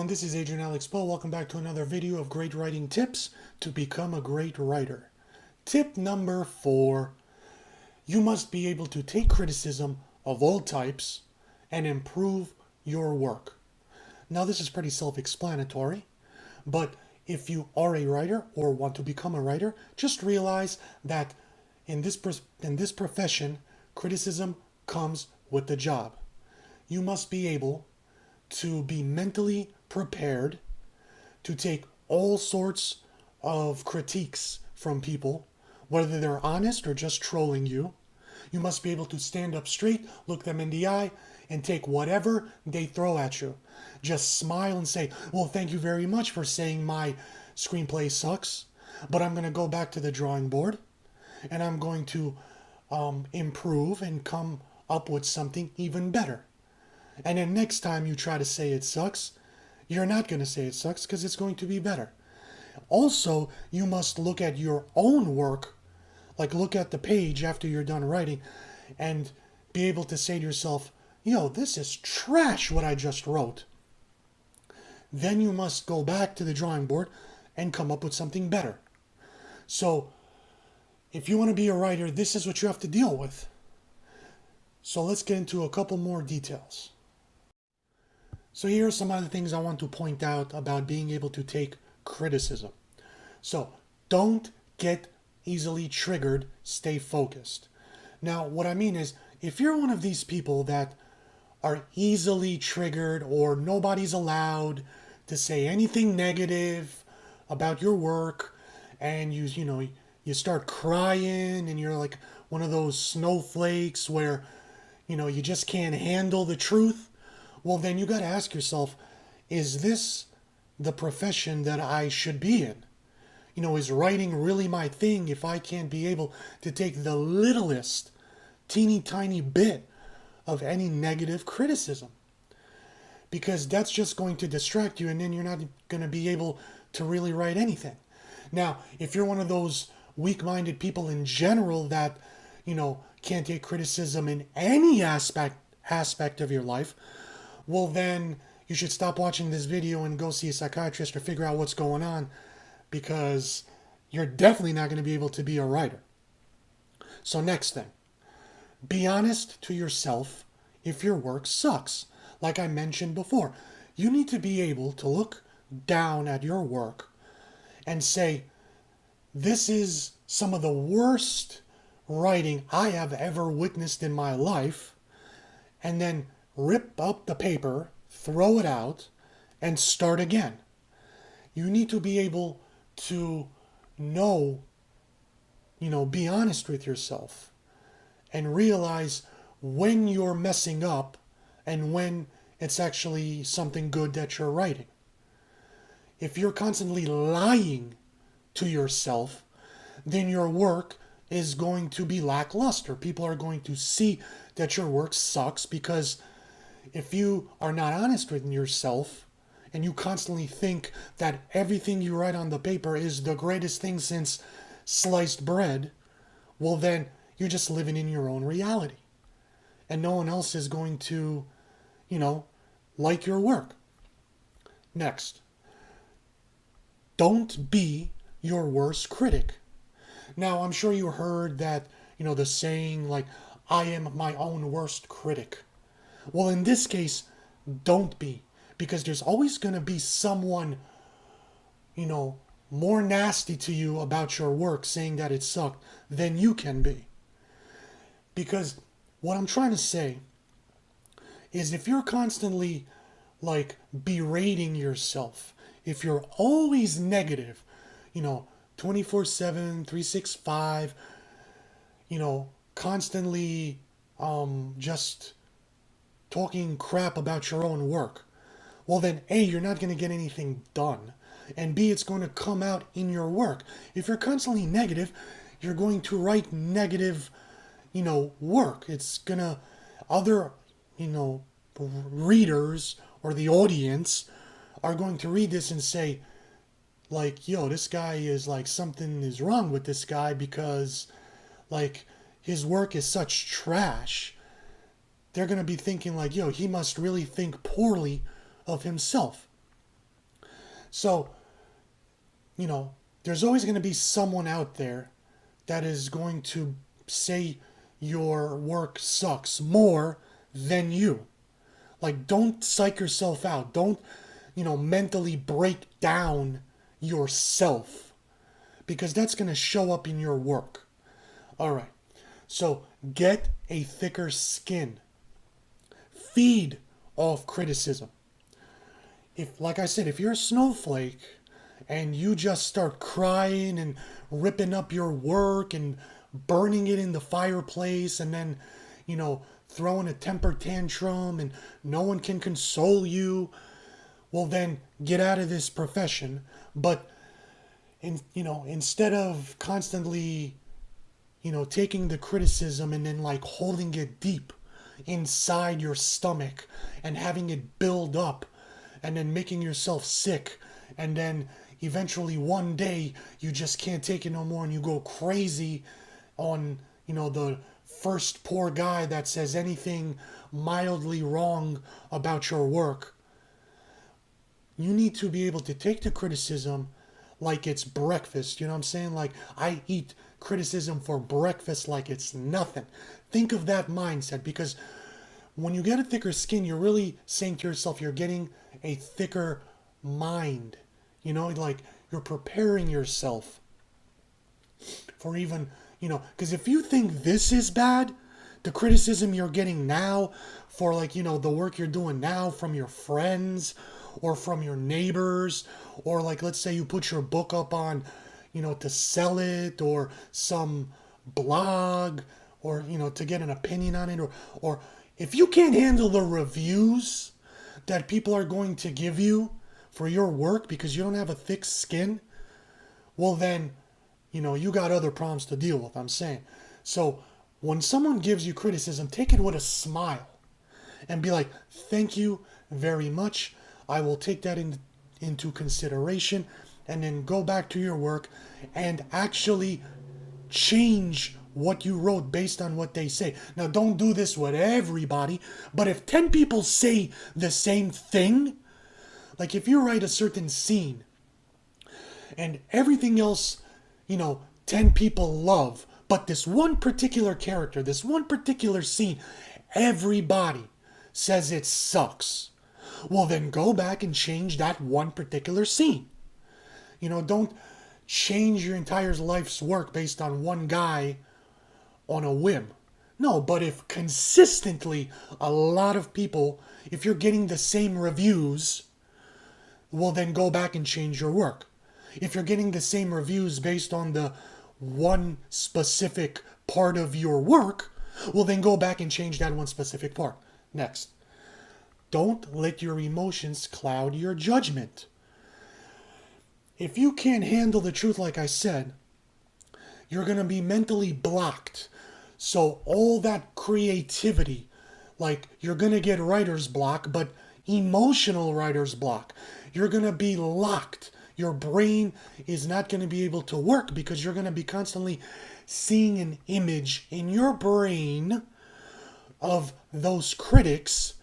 everyone, this is Adrian Alex Poe. Welcome back to another video of great writing tips to become a great writer. Tip number 4, you must be able to take criticism of all types and improve your work. Now this is pretty self-explanatory, but if you are a writer or want to become a writer, just realize that in this profession, criticism comes with the job. You must be able to be mentally prepared to take all sorts of critiques from people, whether they're honest or just trolling you. You must be able to stand up straight, look them in the eye, and take whatever they throw at you. Just smile and say, well, thank you very much for saying my screenplay sucks, but I'm going to go back to the drawing board, and I'm going to improve and come up with something even better. And then next time you try to say it sucks, you're not going to say it sucks because it's going to be better. Also, you must look at your own work, like look at the page after you're done writing, and be able to say to yourself, yo, this is trash what I just wrote. Then you must go back to the drawing board and come up with something better. So, if you want to be a writer, this is what you have to deal with. So let's get into a couple more details. So here are some other things I want to point out about being able to take criticism. So don't get easily triggered, stay focused. Now what I mean is, if you're one of these people that are easily triggered or nobody's allowed to say anything negative about your work, and you start crying and you're like one of those snowflakes where you just can't handle the truth, well, then you got to ask yourself, is this the profession that I should be in? Is writing really my thing if I can't be able to take the littlest, teeny tiny bit of any negative criticism? Because that's just going to distract you, and then you're not going to be able to really write anything. Now, if you're one of those weak-minded people in general that, can't take criticism in any aspect of your life, well then you should stop watching this video and go see a psychiatrist or figure out what's going on, because you're definitely not going to be able to be a writer. So next thing, be honest to yourself if your work sucks. Like I mentioned before, you need to be able to look down at your work and say, this is some of the worst writing I have ever witnessed in my life, and then rip up the paper, throw it out, and start again. You need to be able to know, be honest with yourself and realize when you're messing up and when it's actually something good that you're writing. If you're constantly lying to yourself, then your work is going to be lackluster. People are going to see that your work sucks, because if you are not honest with yourself and you constantly think that everything you write on the paper is the greatest thing since sliced bread, well then you're just living in your own reality. And no one else is going to, like your work. Next, don't be your worst critic. Now, I'm sure you heard that, the saying like, I am my own worst critic. Well, in this case, don't be, because there's always going to be someone, more nasty to you about your work, saying that it sucked, than you can be. Because what I'm trying to say is, if you're constantly berating yourself, if you're always negative, 24/7, 365, constantly just talking crap about your own work, well then A, you're not going to get anything done, and B, it's going to come out in your work. If you're constantly negative, you're going to write negative, work. It's going to, other, readers or the audience are going to read this and say, yo, this guy is something is wrong with this guy, because his work is such trash. They're going to be thinking yo, he must really think poorly of himself. So, you know, there's always going to be someone out there that is going to say your work sucks more than you. Like, don't psych yourself out. Don't, mentally break down yourself because that's going to show up in your work. All right. So, get a thicker skin. Feed off criticism. If, like I said, if you're a snowflake and you just start crying and ripping up your work and burning it in the fireplace and then, throwing a temper tantrum and no one can console you, well then get out of this profession. But instead of constantly, taking the criticism and then like holding it deep inside your stomach and having it build up and then making yourself sick, and then eventually one day you just can't take it no more and you go crazy on, the first poor guy that says anything mildly wrong about your work. You need to be able to take the criticism like it's breakfast. You know what I'm saying? Like, I eat criticism for breakfast like it's nothing. Think of that mindset, because when you get a thicker skin, you're really saying to yourself, you're getting a thicker mind. Like you're preparing yourself for even, because if you think this is bad, the criticism you're getting now for like, the work you're doing now from your friends or from your neighbors, or like, let's say you put your book up on, to sell it, or some blog, or, to get an opinion on it, or if you can't handle the reviews that people are going to give you for your work because you don't have a thick skin, well then, you got other problems to deal with, I'm saying. So when someone gives you criticism, take it with a smile and be like, thank you very much. I will take that into consideration, and then go back to your work and actually change what you wrote based on what they say. Now, don't do this with everybody, but if 10 people say the same thing, like if you write a certain scene and everything else, 10 people love, but this one particular character, this one particular scene, everybody says it sucks. Well, then go back and change that one particular scene. Don't change your entire life's work based on one guy on a whim. No, but if consistently a lot of people, if you're getting the same reviews, well then go back and change your work. If you're getting the same reviews based on the one specific part of your work, well then go back and change that one specific part. Next. Don't let your emotions cloud your judgment. If you can't handle the truth, like I said, you're going to be mentally blocked. So all that creativity, like you're going to get writer's block, but emotional writer's block. You're going to be locked. Your brain is not going to be able to work because you're going to be constantly seeing an image in your brain of those critics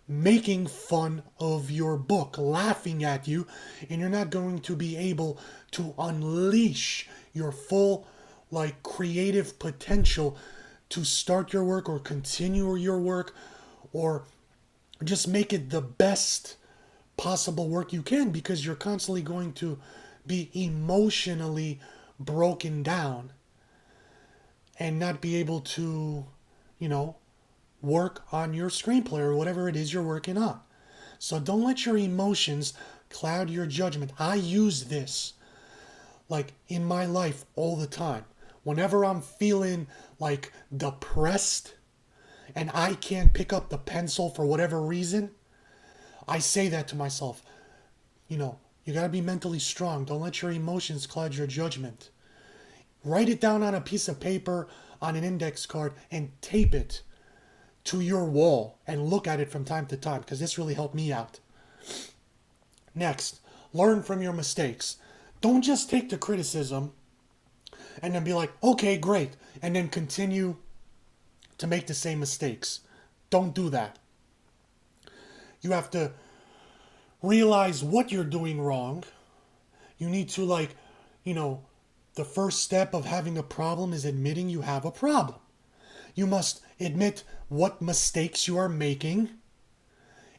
making fun of your book, laughing at you, and you're not going to be able to unleash your full creative potential to start your work or continue your work or just make it the best possible work you can, because you're constantly going to be emotionally broken down and not be able to, work on your screenplay or whatever it is you're working on. So don't let your emotions cloud your judgment. I use this in my life all the time. Whenever I'm feeling depressed and I can't pick up the pencil for whatever reason, I say that to myself. You gotta be mentally strong. Don't let your emotions cloud your judgment. Write it down on a piece of paper, on an index card, and tape it to your wall and look at it from time to time, because this really helped me out. Next, learn from your mistakes. Don't just take the criticism and then be like, okay, great, and then continue to make the same mistakes. Don't do that. You have to realize what you're doing wrong, You need to, like, you know, the first step of having a problem is admitting you have a problem. You must admit what mistakes you are making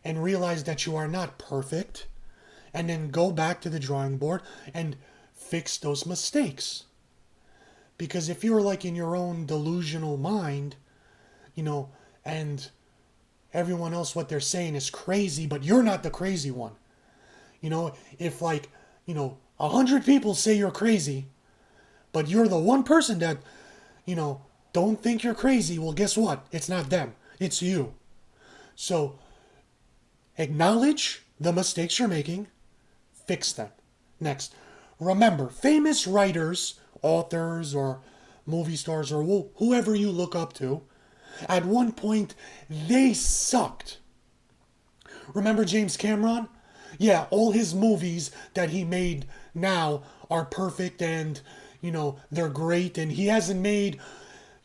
and realize that you are not perfect, and then go back to the drawing board and fix those mistakes. Because if you're like in your own delusional mind, and everyone else, what they're saying is crazy, but you're not the crazy one. If 100 people say you're crazy, but you're the one person that, don't think you're crazy, well, guess what? It's not them. It's you. So acknowledge the mistakes you're making, fix them. Next, remember, famous writers, authors, or movie stars, or whoever you look up to, at one point, they sucked. Remember James Cameron? Yeah, all his movies that he made now are perfect and, they're great. And he hasn't made,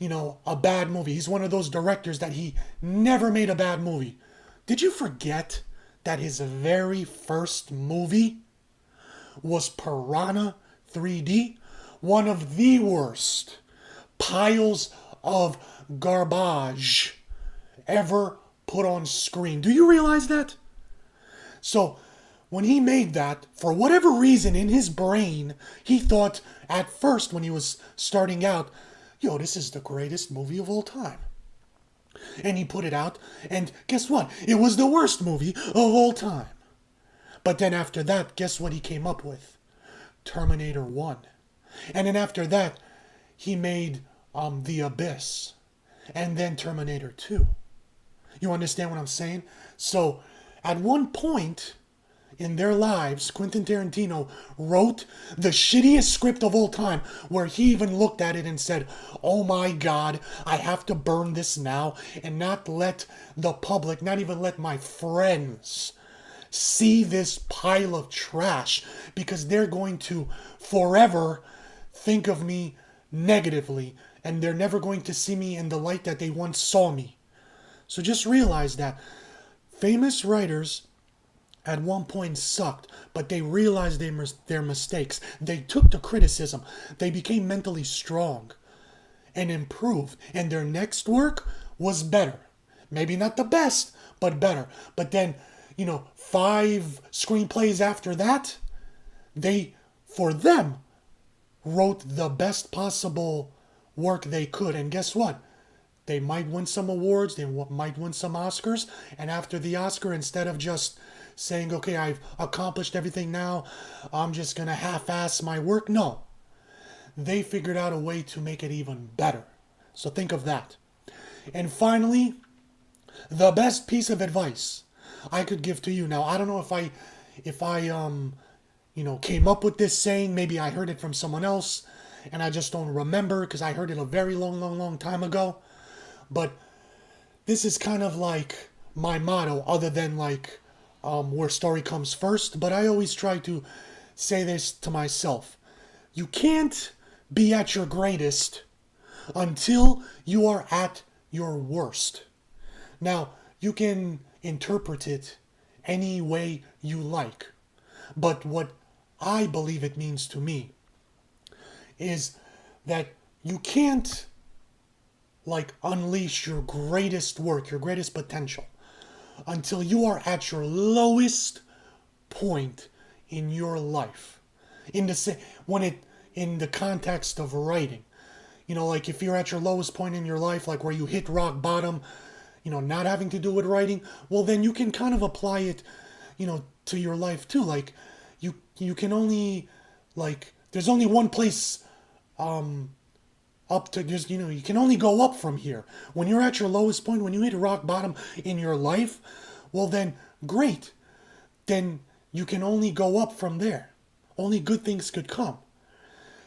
a bad movie. He's one of those directors that he never made a bad movie. Did you forget that his very first movie was Piranha 3D? One of the worst piles of garbage ever put on screen. Do you realize that? So, when he made that, for whatever reason in his brain, he thought at first when he was starting out, this is the greatest movie of all time. And he put it out, and guess what? It was the worst movie of all time. But then after that, guess what he came up with? Terminator 1. And then after that, he made The Abyss. And then Terminator 2. You understand what I'm saying? So, at one point in their lives, Quentin Tarantino wrote the shittiest script of all time, where he even looked at it and said, oh my God, I have to burn this now and not let the public, not even let my friends see this pile of trash, because they're going to forever think of me negatively, and they're never going to see me in the light that they once saw me. So just realize that famous writers at one point sucked, but they realized their mistakes. They took the criticism. They became mentally strong and improved. And their next work was better. Maybe not the best, but better. But then, 5 screenplays after that, they, for them, wrote the best possible work they could. And guess what? They might win some awards, they might win some Oscars, and after the Oscar, instead of just saying, okay, I've accomplished everything now, I'm just going to half-ass my work, no. They figured out a way to make it even better. So think of that. And finally, the best piece of advice I could give to you. Now, I don't know if I came up with this saying, maybe I heard it from someone else, and I just don't remember because I heard it a very long time ago. But this is kind of like my motto, other than where story comes first. But I always try to say this to myself. You can't be at your greatest until you are at your worst. Now, you can interpret it any way you like. But what I believe it means to me is that you can't unleash your greatest work, your greatest potential, until you are at your lowest point in your life. In the context of writing, if you're at your lowest point in your life, where you hit rock bottom, not having to do with writing, well, then you can kind of apply it, to your life too. You can only there's only one place up to, you can only go up from here. When you're at your lowest point, when you hit rock bottom in your life, well then, great. Then you can only go up from there. Only good things could come.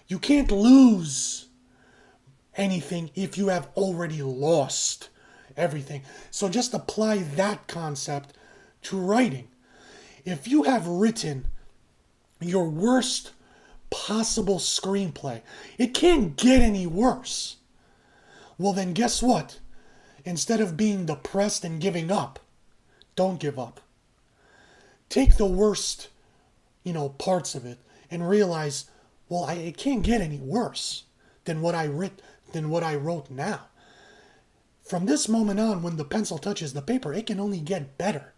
You can't lose anything if you have already lost everything. So just apply that concept to writing. If you have written your worst possible screenplay, it can't get any worse. Well then, guess what? Instead of being depressed and giving up, don't give up. Take the worst, parts of it and realize, well, it can't get any worse than what I wrote now. From this moment on, when the pencil touches the paper, it can only get better.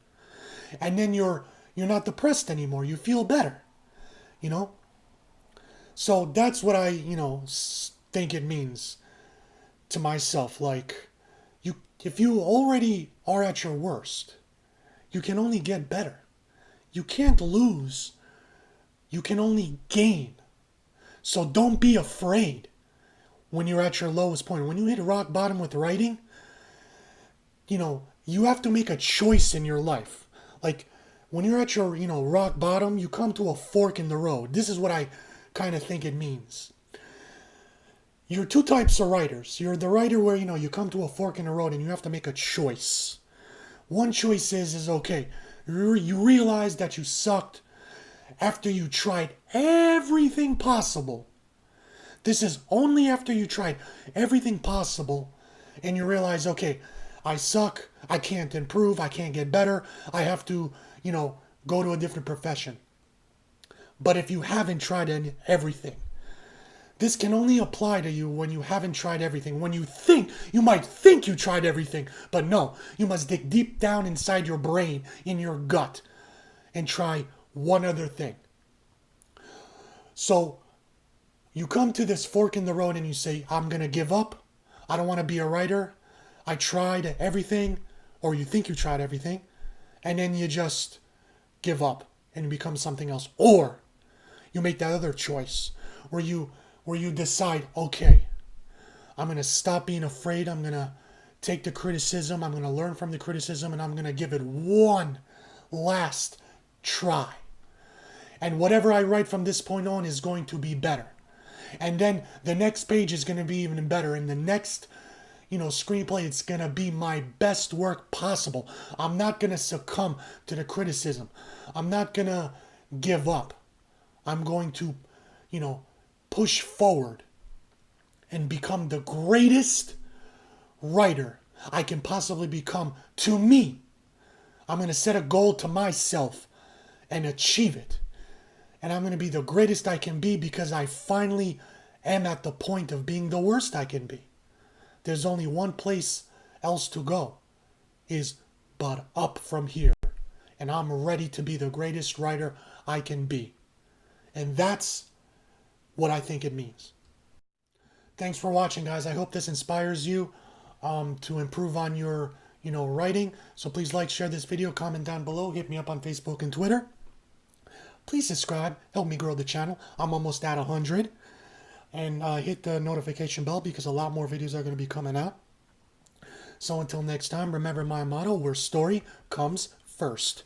And then you're not depressed anymore. You feel better, you know? So that's what I, think it means to myself. Like, if you already are at your worst, you can only get better. You can't lose. You can only gain. So don't be afraid when you're at your lowest point. When you hit rock bottom with writing, you have to make a choice in your life. Like, when you're at your, rock bottom, you come to a fork in the road. This is what I kind of think it means. You're two types of writers. You're the writer where, you come to a fork in the road and you have to make a choice. One choice is okay, you realize that you sucked after you tried everything possible. This is only after you tried everything possible and you realize, okay, I suck, I can't improve, I can't get better, I have to, go to a different profession. But if you haven't tried everything, this can only apply to you when you haven't tried everything. When you might think you tried everything, but no, you must dig deep down inside your brain, in your gut, and try one other thing. So you come to this fork in the road and you say, I'm going to give up. I don't want to be a writer. I tried everything, or you think you tried everything, and then you just give up and you become something else. Or you make that other choice where you decide, okay, I'm going to stop being afraid. I'm going to take the criticism. I'm going to learn from the criticism, and I'm going to give it one last try. And whatever I write from this point on is going to be better. And then the next page is going to be even better. And the next, screenplay, it's going to be my best work possible. I'm not going to succumb to the criticism. I'm not going to give up. I'm going to, push forward and become the greatest writer I can possibly become to me. I'm going to set a goal to myself and achieve it. And I'm going to be the greatest I can be because I finally am at the point of being the worst I can be. There's only one place else to go, but up from here. And I'm ready to be the greatest writer I can be. And that's what I think it means. Thanks for watching, guys. I hope this inspires you to improve on your, writing. So please like, share this video, comment down below, hit me up on Facebook and Twitter. Please subscribe, help me grow the channel. I'm almost at 100. And hit the notification bell because a lot more videos are going to be coming out. So until next time, remember my motto, where story comes first.